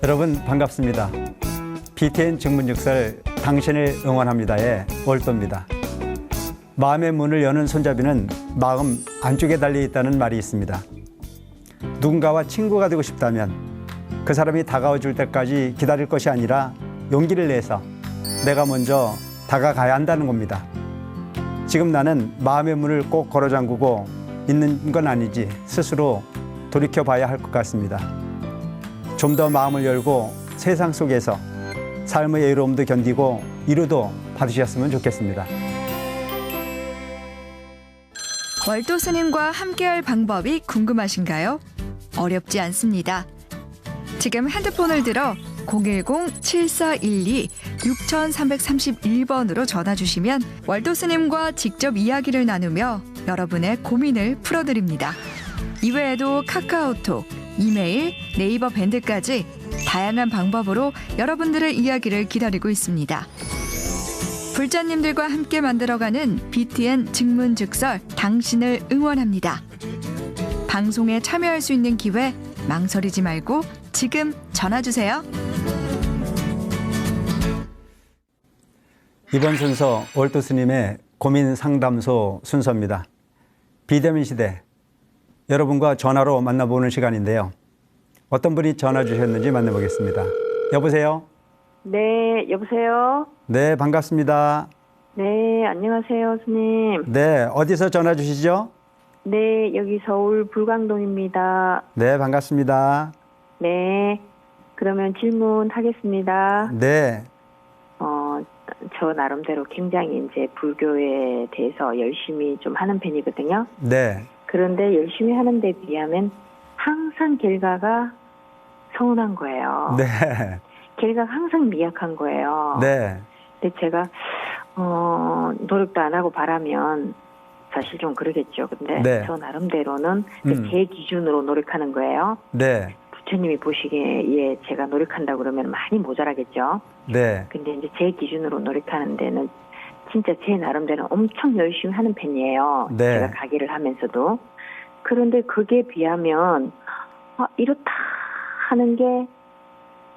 여러분 반갑습니다. BTN 증문즉설 당신을 응원합니다의 월도입니다. 마음의 문을 여는 손잡이는 마음 안쪽에 달려있다는 말이 있습니다. 누군가와 친구가 되고 싶다면 그 사람이 다가와 줄 때까지 기다릴 것이 아니라 용기를 내서 내가 먼저 다가가야 한다는 겁니다. 지금 나는 마음의 문을 꼭 걸어 잠그고 있는 건 아니지 스스로 돌이켜봐야 할 것 같습니다. 좀 더 마음을 열고 세상 속에서 삶의 외로움도 견디고 위로도 받으셨으면 좋겠습니다. 월도 스님과 함께할 방법이 궁금하신가요? 어렵지 않습니다. 지금 핸드폰을 들어 010-7412-6331번으로 전화 주시면 월도 스님과 직접 이야기를 나누며 여러분의 고민을 풀어드립니다. 이외에도 카카오톡, 이메일, 네이버 밴드까지 다양한 방법으로 여러분들의 이야기를 기다리고 있습니다. 불자님들과 함께 만들어가는 BTN 증문즉설 당신을 응원합니다. 방송에 참여할 수 있는 기회 망설이지 말고 지금 전화 주세요. 이번 순서 월도 스님의 고민 상담소 순서입니다. 비대면 시대 여러분과 전화로 만나보는 시간인데요. 어떤 분이 전화 주셨는지 만나보겠습니다. 여보세요? 네, 여보세요? 네, 반갑습니다. 네, 안녕하세요, 스님. 네, 어디서 전화 주시죠? 네, 여기 서울 불광동입니다. 네, 반갑습니다. 네, 그러면 질문하겠습니다. 네, 저 나름대로 굉장히 이제 불교에 대해서 열심히 좀 하는 편이거든요. 네, 그런데 열심히 하는 데 비하면 항상 결과가 서운한 거예요. 네, 결과가 항상 미약한 거예요. 네, 근데 제가 노력도 안 하고 바라면 사실 좀 그러겠죠. 근데 네. 저 나름대로는 제 기준으로 노력하는 거예요. 네, 부처님이 보시기에 제가 노력한다 그러면 많이 모자라겠죠. 네, 근데 이제 제 기준으로 노력하는 데는 진짜 제 나름대로 엄청 열심히 하는 편이에요. 네. 제가 가게를 하면서도. 그런데 그게 비하면 이렇다 하는 게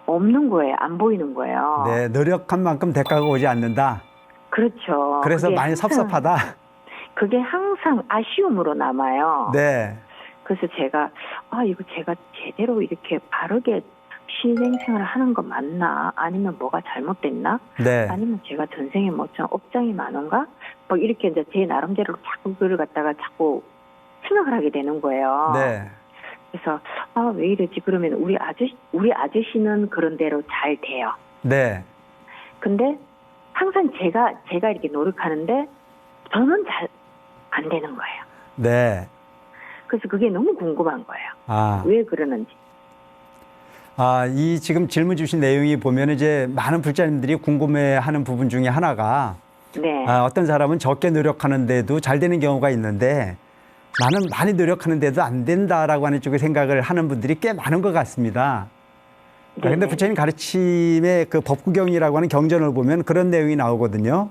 없는 거예요. 안 보이는 거예요. 네, 노력한 만큼 대가가 오지 않는다. 그렇죠. 그래서 그게 많이 항상, 섭섭하다. 그게 항상 아쉬움으로 남아요. 네, 그래서 제가 이거 제가 제대로 이렇게 바르게 신행생활을 하는 거 맞나? 아니면 뭐가 잘못됐나? 네, 아니면 제가 전생에 뭐 좀 업장이 많은가? 뭐 이렇게 이제 제 나름대로 자꾸 그걸 갖다가 자꾸 생각을 하게 되는 거예요. 네, 그래서 왜 이러지? 그러면 우리 아저씨는 그런 대로 잘 돼요. 네, 근데 항상 제가 이렇게 노력하는데 저는 잘 안 되는 거예요. 네. 그래서 그게 너무 궁금한 거예요. 왜 그러는지. 이 지금 질문 주신 내용이 보면 이제 많은 불자님들이 궁금해하는 부분 중에 하나가 네. 어떤 사람은 적게 노력하는데도 잘 되는 경우가 있는데 나는 많이 노력하는데도 안 된다라고 하는 쪽의 생각을 하는 분들이 꽤 많은 것 같습니다. 그런데 부처님 가르침의 그 법구경이라고 하는 경전을 보면 그런 내용이 나오거든요.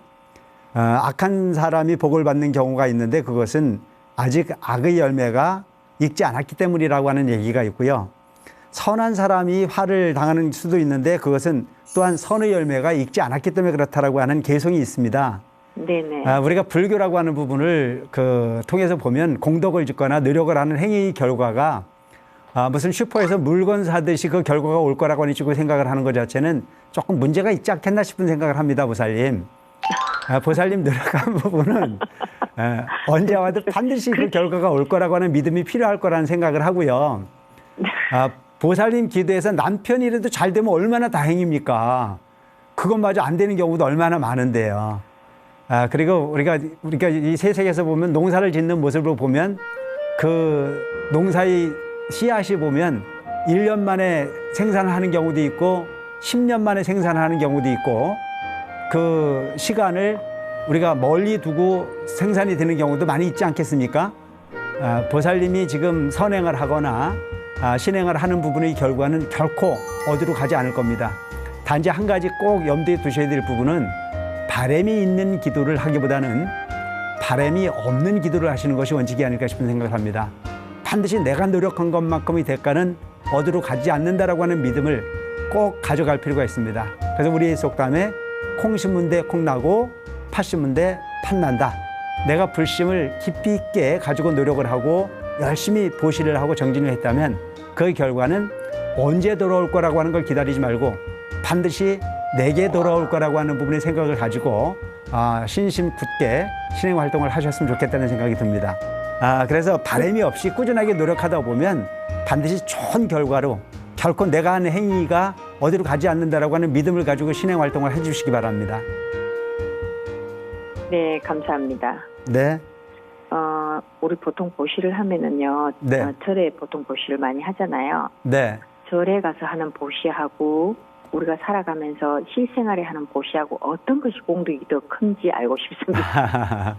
악한 사람이 복을 받는 경우가 있는데 그것은 아직 악의 열매가 익지 않았기 때문이라고 하는 얘기가 있고요. 선한 사람이 화를 당하는 수도 있는데 그것은 또한 선의 열매가 익지 않았기 때문에 그렇다라고 하는 개성이 있습니다. 네네. 우리가 불교라고 하는 부분을 통해서 보면 공덕을 짓거나 노력을 하는 행위 결과가 무슨 슈퍼에서 물건 사듯이 그 결과가 올 거라고 하는 식으로 생각을 하는 것 자체는 조금 문제가 있지 않겠나 싶은 생각을 합니다, 보살님. 보살님 노력한 부분은 언제 와도 반드시 그 결과가 올 거라고 하는 믿음이 필요할 거라는 생각을 하고요. 보살님 기도에서 남편이라도 잘 되면 얼마나 다행입니까? 그것마저 안 되는 경우도 얼마나 많은데요. 그리고 우리가 이 세상에서 보면 농사를 짓는 모습을 보면 그 농사의 씨앗이 보면 1년 만에 생산을 하는 경우도 있고 10년 만에 생산을 하는 경우도 있고 그 시간을 우리가 멀리 두고 생산이 되는 경우도 많이 있지 않겠습니까? 보살님이 지금 선행을 하거나 신행을 하는 부분의 결과는 결코 어디로 가지 않을 겁니다. 단지 한 가지 꼭 염두에 두셔야 될 부분은 바람이 있는 기도를 하기보다는 바람이 없는 기도를 하시는 것이 원칙이 아닐까 싶은 생각을 합니다. 반드시 내가 노력한 것만큼의 대가는 어디로 가지 않는다라고 하는 믿음을 꼭 가져갈 필요가 있습니다. 그래서 우리 속담에 콩 심은 데 콩 나고 팥 심은 데 팥 난다. 내가 불심을 깊이 있게 가지고 노력을 하고 열심히 보시를 하고 정진을 했다면 그 결과는 언제 돌아올 거라고 하는 걸 기다리지 말고 반드시 내게 돌아올 거라고 하는 부분의 생각을 가지고 신심 굳게 신행 활동을 하셨으면 좋겠다는 생각이 듭니다. 그래서 바람이 없이 꾸준하게 노력하다 보면 반드시 좋은 결과로 결코 내가 하는 행위가 어디로 가지 않는다라고 하는 믿음을 가지고 신행 활동을 해주시기 바랍니다. 네, 감사합니다. 네. 우리 보통 보시를 하면은요, 네. 절에 보통 보시를 많이 하잖아요. 네. 절에 가서 하는 보시하고 우리가 살아가면서 실생활에 하는 보시하고 어떤 것이 공덕이 더 큰지 알고 싶습니다.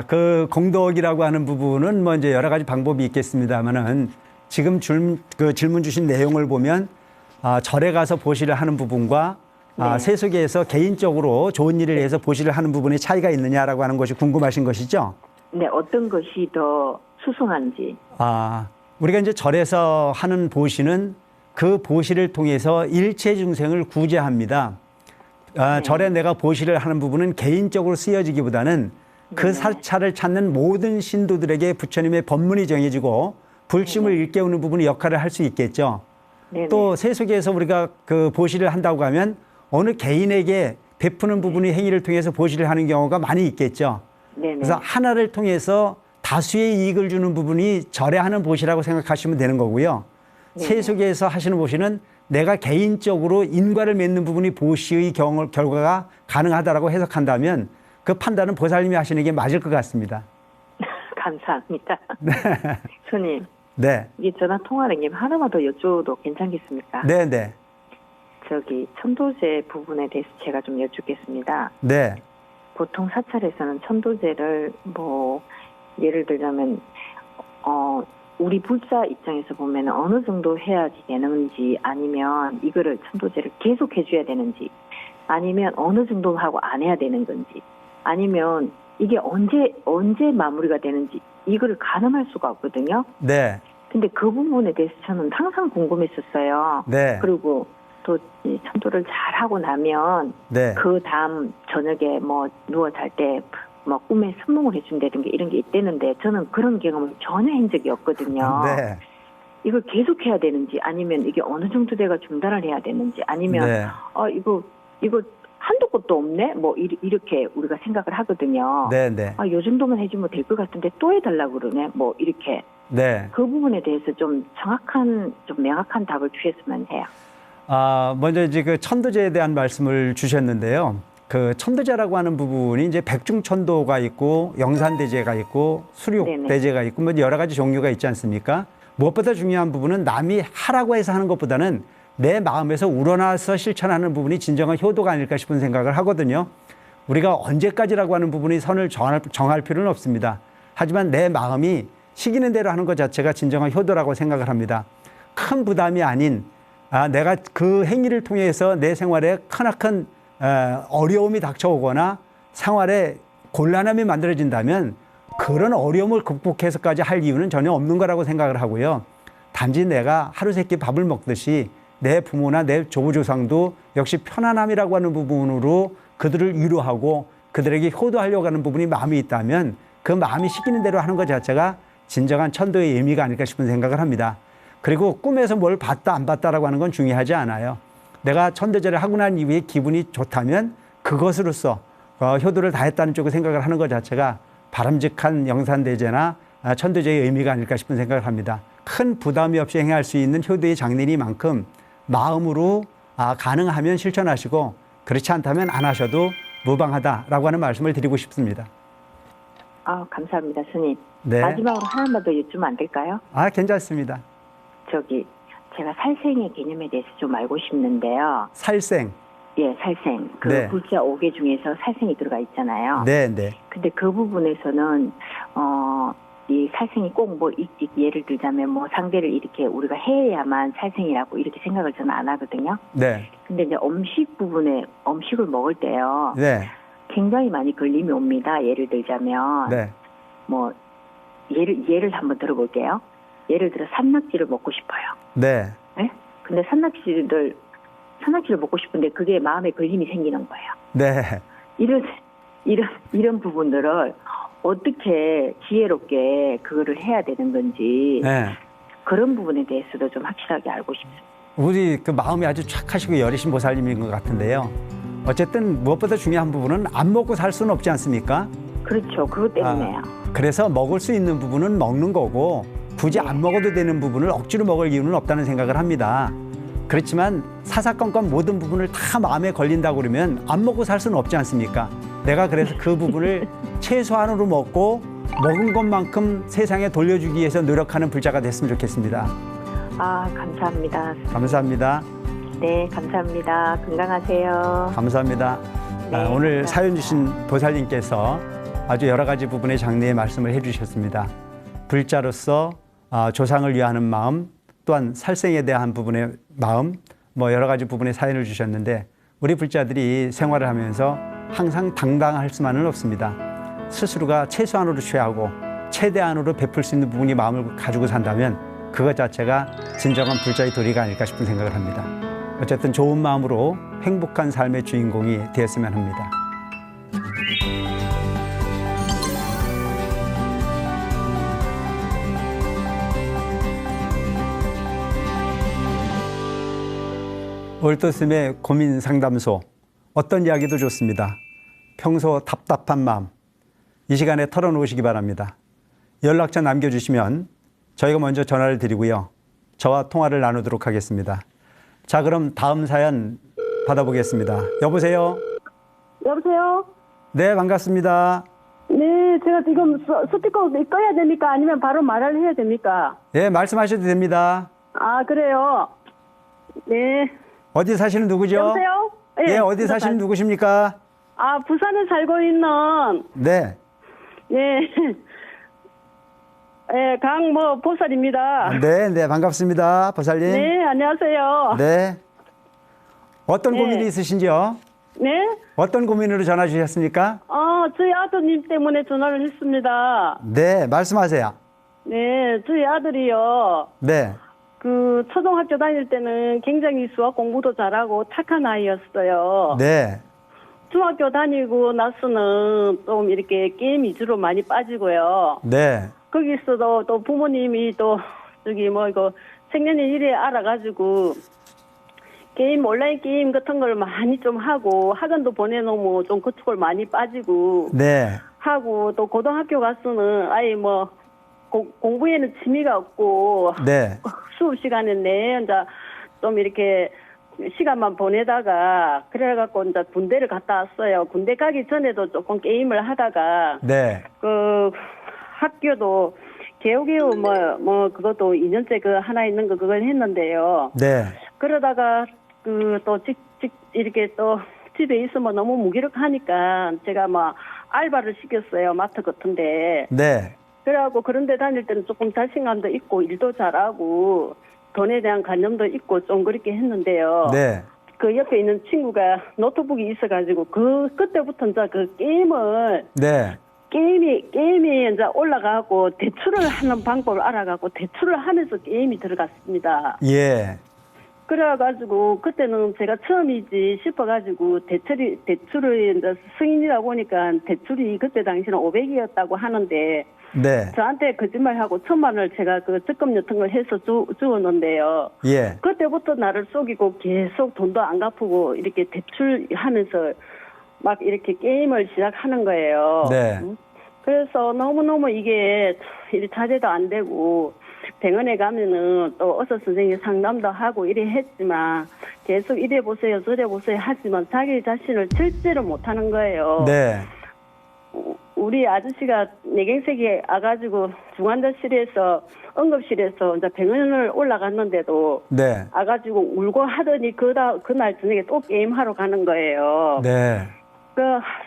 그 공덕이라고 하는 부분은 뭐 이제 여러 가지 방법이 있겠습니다만은 지금 질문 주신 내용을 보면 절에 가서 보시를 하는 부분과 네. 세속에서 개인적으로 좋은 일을 위해서 보시를 하는 부분에 차이가 있느냐라고 하는 것이 궁금하신 것이죠? 네, 어떤 것이 더 수승한지. 우리가 이제 절에서 하는 보시는 그 보시를 통해서 일체 중생을 구제합니다. 네. 절에 내가 보시를 하는 부분은 개인적으로 쓰여지기보다는 그 네. 사찰을 찾는 모든 신도들에게 부처님의 법문이 정해지고 불심을 일깨우는 부분이 역할을 할 수 있겠죠. 네네. 또 세속에서 우리가 그 보시를 한다고 하면 어느 개인에게 베푸는 부분의 행위를 통해서 보시를 하는 경우가 많이 있겠죠. 네네. 그래서 하나를 통해서 다수의 이익을 주는 부분이 절에 하는 보시라고 생각하시면 되는 거고요. 네네. 세속에서 하시는 보시는 내가 개인적으로 인과를 맺는 부분이 보시의 결과가 가능하다라고 해석한다면 그 판단은 보살님이 하시는 게 맞을 것 같습니다. 감사합니다. 스님, 네. 이 전화 통화를 하나만 더 여쭤도 괜찮겠습니까? 네, 네. 천도제 부분에 대해서 제가 좀 여쭙겠습니다. 네. 보통 사찰에서는 천도제를 예를 들자면 우리 불자 입장에서 보면 어느 정도 해야지 되는지, 아니면 이거를 천도제를 계속 해줘야 되는지, 아니면 어느 정도 하고 안 해야 되는 건지, 아니면 이게 언제 마무리가 되는지 이거를 가늠할 수가 없거든요. 네. 근데 그 부분에 대해서 저는 항상 궁금했었어요. 네. 그리고 또 이 천도를 잘 하고 나면 네. 그 다음 저녁에 누워 잘 때 꿈에 선몽을 해준다든가 이런 게 있다는데 저는 그런 경험을 전혀 한 적이 없거든요. 네. 이걸 계속 해야 되는지, 아니면 이게 어느 정도 돼가 중단을 해야 되는지, 아니면 네. 이거 한도 끝도 없네? 이렇게 우리가 생각을 하거든요. 네. 네. 요 정도만 해주면 될 것 같은데 또 해달라고 그러네? 이렇게. 네. 그 부분에 대해서 좀 명확한 답을 주셨으면 해요. 먼저 이제 그 천도제에 대한 말씀을 주셨는데요. 그 천도제라고 하는 부분이 이제 백중천도가 있고 영산대제가 있고 수륙대제가 있고 뭐 여러 가지 종류가 있지 않습니까? 무엇보다 중요한 부분은 남이 하라고 해서 하는 것보다는 내 마음에서 우러나서 실천하는 부분이 진정한 효도가 아닐까 싶은 생각을 하거든요. 우리가 언제까지라고 하는 부분이 선을 정할 필요는 없습니다. 하지만 내 마음이 시키는 대로 하는 것 자체가 진정한 효도라고 생각을 합니다. 큰 부담이 아닌 내가 그 행위를 통해서 내 생활에 크나큰 어려움이 닥쳐오거나 생활에 곤란함이 만들어진다면 그런 어려움을 극복해서까지 할 이유는 전혀 없는 거라고 생각을 하고요. 단지 내가 하루 세끼 밥을 먹듯이 내 부모나 내 조부조상도 역시 편안함이라고 하는 부분으로 그들을 위로하고 그들에게 효도하려고 하는 부분이 마음이 있다면 그 마음이 시키는 대로 하는 것 자체가 진정한 천도의 의미가 아닐까 싶은 생각을 합니다. 그리고 꿈에서 뭘 봤다 안 봤다라고 하는 건 중요하지 않아요. 내가 천도제를 하고 난 이후에 기분이 좋다면 그것으로서 효도를 다했다는 쪽으로 생각을 하는 것 자체가 바람직한 영산대제나 천도제의 의미가 아닐까 싶은 생각을 합니다. 큰 부담이 없이 행할 수 있는 효도의 장례니만큼 마음으로 가능하면 실천하시고 그렇지 않다면 안 하셔도 무방하다라고 하는 말씀을 드리고 싶습니다. 감사합니다, 스님. 네. 마지막으로 하나만 더 여쭈면 안 될까요? 괜찮습니다. 제가 살생의 개념에 대해서 좀 알고 싶는데요. 살생. 예, 살생. 네. 불자 5개 중에서 살생이 들어가 있잖아요. 네, 네. 근데 그 부분에서는 이 살생이 꼭 예를 들자면 상대를 이렇게 우리가 해야만 살생이라고 이렇게 생각을 저는 안 하거든요. 네. 근데 이제 음식 부분에 음식을 먹을 때요. 네. 굉장히 많이 걸림이 옵니다. 예를 들자면 네. 예를 한번 들어볼게요. 예를 들어 산낙지를 먹고 싶어요. 네. 네? 근데 산낙지를 산낙지를 먹고 싶은데 그게 마음에 걸림이 생기는 거예요. 네. 이런 부분들을 어떻게 지혜롭게 그거를 해야 되는 건지 네. 그런 부분에 대해서도 좀 확실하게 알고 싶습니다. 우리 그 마음이 아주 착하시고 여리신 보살님인 것 같은데요. 어쨌든 무엇보다 중요한 부분은 안 먹고 살 수는 없지 않습니까? 그렇죠. 그것 때문에요. 그래서 먹을 수 있는 부분은 먹는 거고 굳이 안 먹어도 되는 부분을 억지로 먹을 이유는 없다는 생각을 합니다. 그렇지만 사사건건 모든 부분을 다 마음에 걸린다고 그러면 안 먹고 살 수는 없지 않습니까? 내가 그래서 그 부분을 최소한으로 먹고 먹은 것만큼 세상에 돌려주기 위해서 노력하는 불자가 됐으면 좋겠습니다. 감사합니다. 감사합니다. 네, 감사합니다. 건강하세요. 감사합니다. 네, 오늘 감사합니다. 사연 주신 보살님께서 아주 여러 가지 부분의 장래의 말씀을 해주셨습니다. 불자로서 조상을 위하는 마음, 또한 살생에 대한 부분의 마음, 뭐 여러 가지 부분의 사연을 주셨는데 우리 불자들이 생활을 하면서 항상 당당할 수만은 없습니다. 스스로가 최소한으로 취하고 최대한으로 베풀 수 있는 부분이 마음을 가지고 산다면 그것 자체가 진정한 불자의 도리가 아닐까 싶은 생각을 합니다. 어쨌든 좋은 마음으로 행복한 삶의 주인공이 되었으면 합니다. 월도스의 고민 상담소, 어떤 이야기도 좋습니다. 평소 답답한 마음 이 시간에 털어놓으시기 바랍니다. 연락처 남겨주시면 저희가 먼저 전화를 드리고요. 저와 통화를 나누도록 하겠습니다. 자, 그럼 다음 사연 받아보겠습니다. 여보세요? 여보세요? 네, 반갑습니다. 네, 제가 지금 스피커 꺼야 됩니까? 아니면 바로 말을 해야 됩니까? 네, 말씀하셔도 됩니다. 그래요? 네. 어디 사시는 누구죠? 여보세요? 네, 어디 사시는 누구십니까? 부산에 살고 있는, 네. 네. 네, 보살입니다. 네, 반갑습니다. 보살님. 네, 안녕하세요. 네. 어떤 네. 고민이 있으신지요? 네? 어떤 고민으로 전화 주셨습니까? 저희 아드님 때문에 전화를 했습니다. 네, 말씀하세요. 네, 저희 아들이요. 네. 초등학교 다닐 때는 굉장히 수학 공부도 잘하고 착한 아이였어요. 네. 중학교 다니고 나서는 좀 이렇게 게임 위주로 많이 빠지고요. 네. 거기서도 또 부모님이 이거 생년의 일에 알아가지고 온라인 게임 같은 걸 많이 좀 하고 학원도 보내놓으면 좀 그쪽을 많이 빠지고 네. 하고 또 고등학교 가서는 아예 공부에는 취미가 없고 네. 수업 시간에 이제 좀 이렇게 시간만 보내다가 그래갖고 이제 군대를 갔다 왔어요. 군대 가기 전에도 조금 게임을 하다가 네. 학교도 개우개우 그것도 2년째 하나 있는 거 그걸 했는데요. 네. 그러다가 이렇게 또 집에 있으면 너무 무기력하니까 제가 알바를 시켰어요. 마트 같은데. 네. 그래갖고 그런 데 다닐 때는 조금 자신감도 있고 일도 잘하고 돈에 대한 관념도 있고 좀 그렇게 했는데요. 네. 그 옆에 있는 친구가 노트북이 있어가지고 그때부터 이제 게임을 네. 게임이 이제 올라가고 대출을 하는 방법을 알아가고 대출을 하면서 게임이 들어갔습니다. 예. 그래가지고 그때는 제가 처음이지 싶어가지고 대출을 이제 승인이라 보니까 대출이 그때 당시는 500이었다고 하는데 네. 저한테 거짓말하고 1,000만 원을 제가 적금 같은 걸 해서 주었는데요. 예. 그때부터 나를 속이고 계속 돈도 안 갚고 이렇게 대출하면서 막 이렇게 게임을 시작하는 거예요. 네. 그래서 너무너무 이게 자제도 안 되고 병원에 가면은 또 의사 선생님 상담도 하고 이래 했지만 계속 이래 보세요 저래 보세요 하지만 자기 자신을 절제를 못하는 거예요. 네. 우리 아저씨가 뇌경색이 와가지고 중환자실에서 응급실에서 이제 병원을 올라갔는데도 네. 와가지고 울고 하더니 그날 저녁에 또 게임하러 가는 거예요. 네.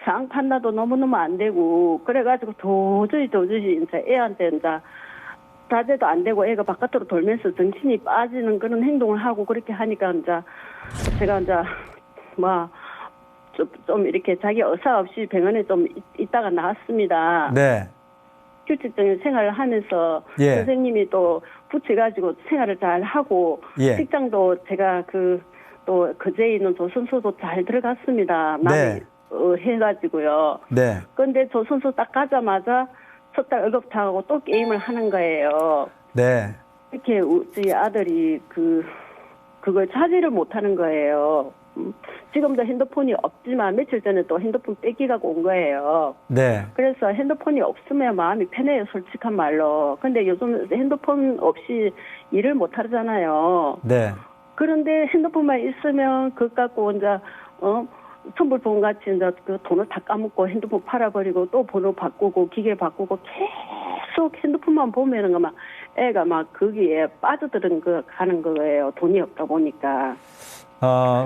상황 판단도 너무너무 안 되고 그래가지고 도저히 이제 애한테 이제 자제도 안 되고 애가 바깥으로 돌면서 정신이 빠지는 그런 행동을 하고 그렇게 하니까 이제 제가 이제 좀 이렇게 자기 의사 없이 병원에 좀 있다가 나왔습니다. 네. 규칙적인 생활을 하면서 예. 선생님이 또 붙여가지고 생활을 잘 하고 예. 직장도 제가 또 그제 있는 조선소도 잘 들어갔습니다. 남이 해가지고요. 네. 근데 조선소 딱 가자마자 첫 달 월급 타고 또 게임을 하는 거예요. 네. 이렇게 우리 아들이 그걸 차지를 못하는 거예요. 지금도 핸드폰이 없지만 며칠 전에 또 핸드폰 뺏기가 온 거예요. 네. 그래서 핸드폰이 없으면 마음이 편해요, 솔직한 말로. 근데 요즘 핸드폰 없이 일을 못 하잖아요. 네. 그런데 핸드폰만 있으면 그것 갖고 이제 선불보험 같이 이제 그 돈을 다 까먹고 핸드폰 팔아버리고 또 번호 바꾸고 기계 바꾸고 계속 핸드폰만 보면은 막 애가 막 거기에 빠져드는 가는 거예요. 돈이 없다 보니까.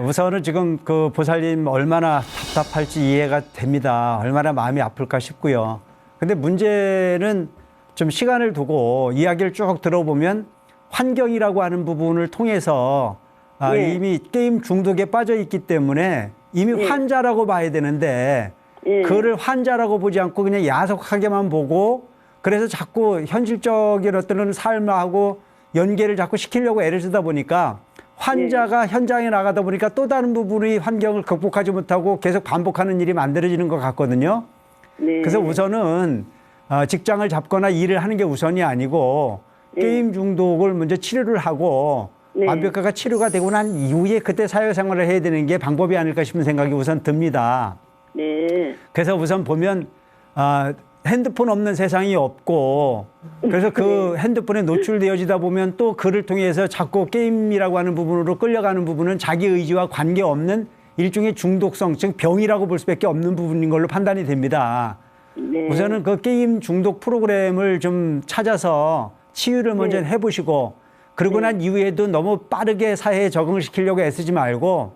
우선은 지금 그 보살님 얼마나 답답할지 이해가 됩니다. 얼마나 마음이 아플까 싶고요. 근데 문제는 좀 시간을 두고 이야기를 쭉 들어보면 환경이라고 하는 부분을 통해서 예. 이미 게임 중독에 빠져 있기 때문에 이미 예. 환자라고 봐야 되는데 예. 그를 환자라고 보지 않고 그냥 야속하게만 보고 그래서 자꾸 현실적인 어떤 삶하고 연계를 자꾸 시키려고 애를 쓰다 보니까 환자가 현장에 나가다 보니까 또 다른 부분의 환경을 극복하지 못하고 계속 반복하는 일이 만들어지는 것 같거든요. 네. 그래서 우선은 직장을 잡거나 일을 하는 게 우선이 아니고 게임 중독을 먼저 치료를 하고 네. 완벽하게 치료가 되고 난 이후에 그때 사회생활을 해야 되는 게 방법이 아닐까 싶은 생각이 우선 듭니다. 네. 그래서 우선 보면 핸드폰 없는 세상이 없고 그래서 그 핸드폰에 노출되어지다 보면 또 그를 통해서 자꾸 게임이라고 하는 부분으로 끌려가는 부분은 자기 의지와 관계없는 일종의 중독성, 즉 병이라고 볼 수밖에 없는 부분인 걸로 판단이 됩니다. 네. 우선은 그 게임 중독 프로그램을 좀 찾아서 치유를 먼저 해보시고 그러고 난 이후에도 너무 빠르게 사회에 적응을 시키려고 애쓰지 말고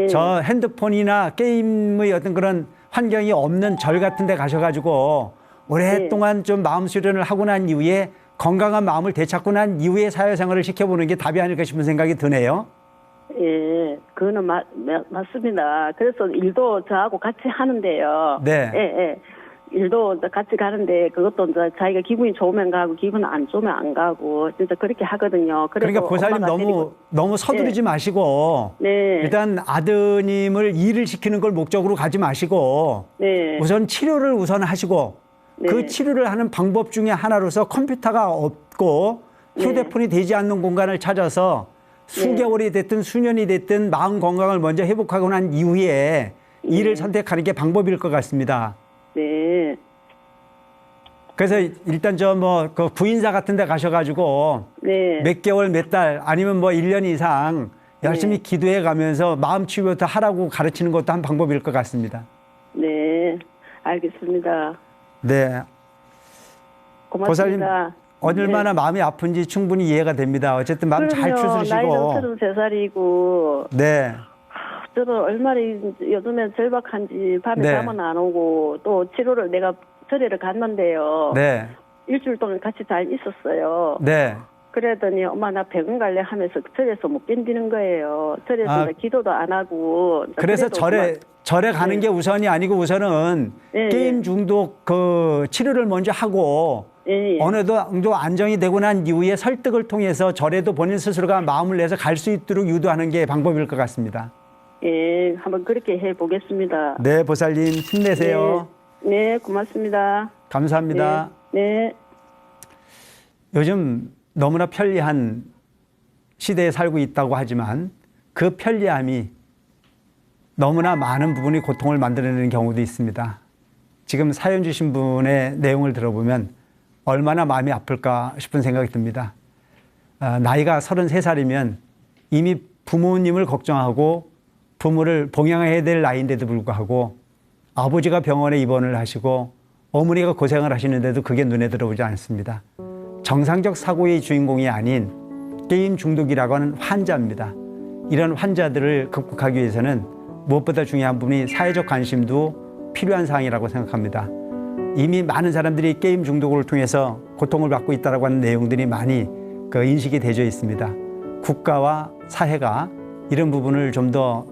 저 핸드폰이나 게임의 어떤 그런 환경이 없는 절 같은 데 가셔가지고 오랫동안 좀 마음 수련을 하고 난 이후에 건강한 마음을 되찾고 난 이후에 사회생활을 시켜보는 게 답이 아닐까 싶은 생각이 드네요. 예, 그거는 맞습니다. 그래서 일도 저하고 같이 하는데요. 네. 예, 예. 일도 이제 같이 가는데 그것도 이제 자기가 기분이 좋으면 가고 기분 안 좋으면 안 가고 진짜 그렇게 하거든요. 그래서 그러니까 보살님 엄마가 너무 서두르지 마시고 네. 일단 아드님을 일을 시키는 걸 목적으로 가지 마시고 네. 우선 치료를 우선 하시고 네. 그 치료를 하는 방법 중에 하나로서 컴퓨터가 없고 휴대폰이 되지 않는 공간을 찾아서 수개월이 됐든 수년이 됐든 마음 건강을 먼저 회복하고 난 이후에 일을 선택하는 게 방법일 것 같습니다. 네. 그래서 일단 그 구인사 같은 데 가셔가지고 네. 몇 개월, 몇 달 아니면 뭐 1년 이상 열심히 기도해 가면서 마음 치유부터 하라고 가르치는 것도 한 방법일 것 같습니다. 네. 알겠습니다. 네. 보살님 고맙습니다. 얼마나 마음이 아픈지 충분히 이해가 됩니다. 어쨌든 마음 잘 추스르시고. 나이는 33살이고 네. 저는 얼마나 요즘에 절박한지 밤에 네. 잠은 안 오고 또 치료를 내가 절에를 갔는데요. 네. 일주일 동안 같이 잘 있었어요. 네. 그러더니 엄마 나 병원 갈래 하면서 절에서 못 견디는 거예요. 절에서 이제 기도도 안 하고. 그래서 그래도 절에 가는 게 우선이 아니고 우선은 네, 게임 중독 그 치료를 먼저 하고 예, 예. 어느 정도 안정이 되고 난 이후에 설득을 통해서 절에도 본인 스스로가 마음을 내서 갈 수 있도록 유도하는 게 방법일 것 같습니다. 예, 한번 그렇게 해보겠습니다. 네, 보살님 힘내세요. 네, 고맙습니다. 감사합니다. 네. 요즘 너무나 편리한 시대에 살고 있다고 하지만 그 편리함이 너무나 많은 부분이 고통을 만들어내는 경우도 있습니다. 지금 사연 주신 분의 내용을 들어보면 얼마나 마음이 아플까 싶은 생각이 듭니다. 나이가 33살이면 이미 부모님을 걱정하고 부모를 봉양해야 될 나이인데도 불구하고 아버지가 병원에 입원을 하시고 어머니가 고생을 하시는데도 그게 눈에 들어오지 않습니다. 정상적 사고의 주인공이 아닌 게임 중독이라고 하는 환자입니다. 이런 환자들을 극복하기 위해서는 무엇보다 중요한 부분이 사회적 관심도 필요한 사항이라고 생각합니다. 이미 많은 사람들이 게임 중독을 통해서 고통을 받고 있다고 하는 내용들이 많이 인식이 되어 있습니다. 국가와 사회가 이런 부분을 좀 더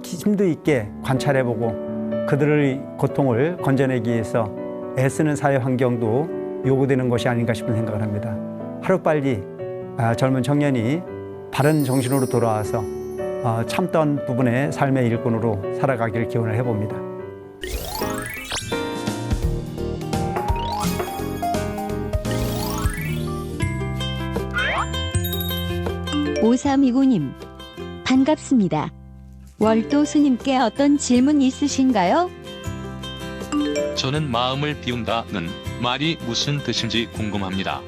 심도 있게 관찰해보고 그들의 고통을 건져내기 위해서 애쓰는 사회 환경도 요구되는 것이 아닌가 싶은 생각을 합니다. 하루빨리 젊은 청년이 바른 정신으로 돌아와서 참던 부분의 삶의 일꾼으로 살아가기를 기원을 해봅니다. 5329님, 반갑습니다. 월도 스님께 어떤 질문 있으신가요? 저는 마음을 비운다는 말이 무슨 뜻인지 궁금합니다.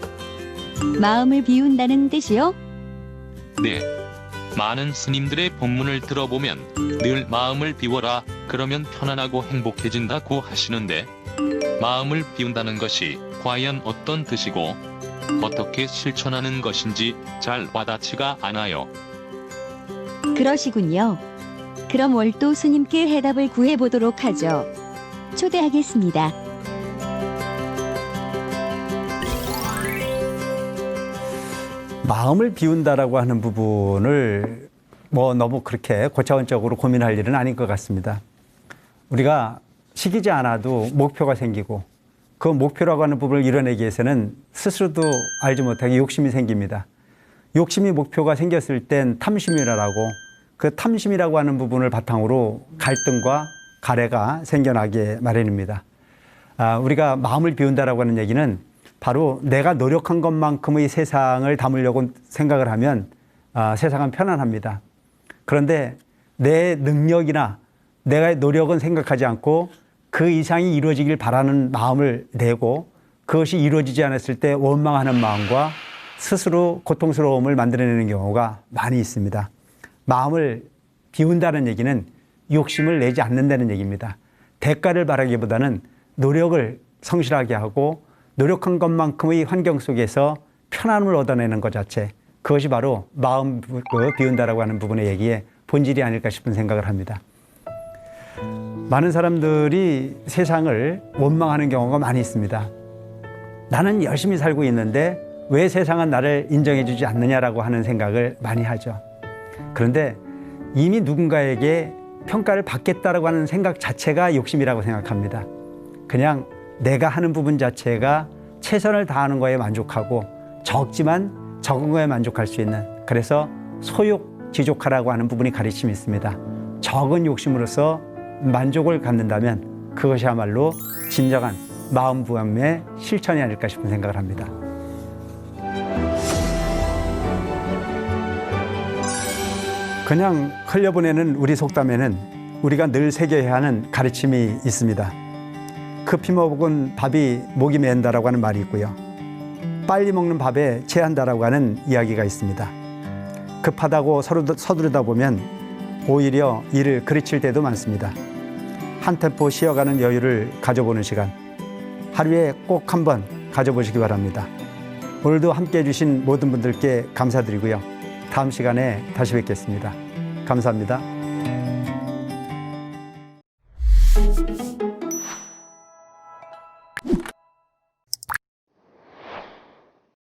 마음을 비운다는 뜻이요? 네. 많은 스님들의 법문을 들어보면 늘 마음을 비워라, 그러면 편안하고 행복해진다고 하시는데, 마음을 비운다는 것이 과연 어떤 뜻이고 어떻게 실천하는 것인지 잘 와닿지가 않아요. 그러시군요. 그럼 월도 스님께 해답을 구해보도록 하죠. 초대하겠습니다. 마음을 비운다라고 하는 부분을 너무 그렇게 고차원적으로 고민할 일은 아닌 것 같습니다. 우리가 시키지 않아도 목표가 생기고 그 목표라고 하는 부분을 이뤄내기 위해서는 스스로도 알지 못하게 욕심이 생깁니다. 욕심이 목표가 생겼을 땐 탐심이라고, 그 탐심이라고 하는 부분을 바탕으로 갈등과 가래가 생겨나게 마련입니다. 우리가 마음을 비운다라고 하는 얘기는 바로 내가 노력한 것만큼의 세상을 담으려고 생각을 하면 세상은 편안합니다. 그런데 내 능력이나 내가 노력은 생각하지 않고 그 이상이 이루어지길 바라는 마음을 내고 그것이 이루어지지 않았을 때 원망하는 마음과 스스로 고통스러움을 만들어내는 경우가 많이 있습니다. 마음을 비운다는 얘기는 욕심을 내지 않는다는 얘기입니다. 대가를 바라기보다는 노력을 성실하게 하고 노력한 것만큼의 환경 속에서 편안함을 얻어내는 것 자체, 그것이 바로 마음 비운다라고 하는 부분의 얘기의 본질이 아닐까 싶은 생각을 합니다. 많은 사람들이 세상을 원망하는 경우가 많이 있습니다. 나는 열심히 살고 있는데 왜 세상은 나를 인정해 주지 않느냐라고 하는 생각을 많이 하죠. 그런데 이미 누군가에게 평가를 받겠다라고 하는 생각 자체가 욕심이라고 생각합니다. 그냥 내가 하는 부분 자체가 최선을 다하는 거에 만족하고 적지만 적은 거에 만족할 수 있는, 그래서 소욕지족하라고 하는 부분이 가르침이 있습니다. 적은 욕심으로써 만족을 갖는다면 그것이야말로 진정한 마음 부함의 실천이 아닐까 싶은 생각을 합니다. 그냥 흘려보내는 우리 속담에는 우리가 늘 새겨야 하는 가르침이 있습니다. 급히 먹은 밥이 목이 맨다라고 하는 말이 있고요. 빨리 먹는 밥에 체한다라고 하는 이야기가 있습니다. 급하다고 서두르다 보면 오히려 일을 그르칠 때도 많습니다. 한 템포 쉬어가는 여유를 가져보는 시간, 하루에 꼭 한번 가져보시기 바랍니다. 오늘도 함께해 주신 모든 분들께 감사드리고요. 다음 시간에 다시 뵙겠습니다. 감사합니다.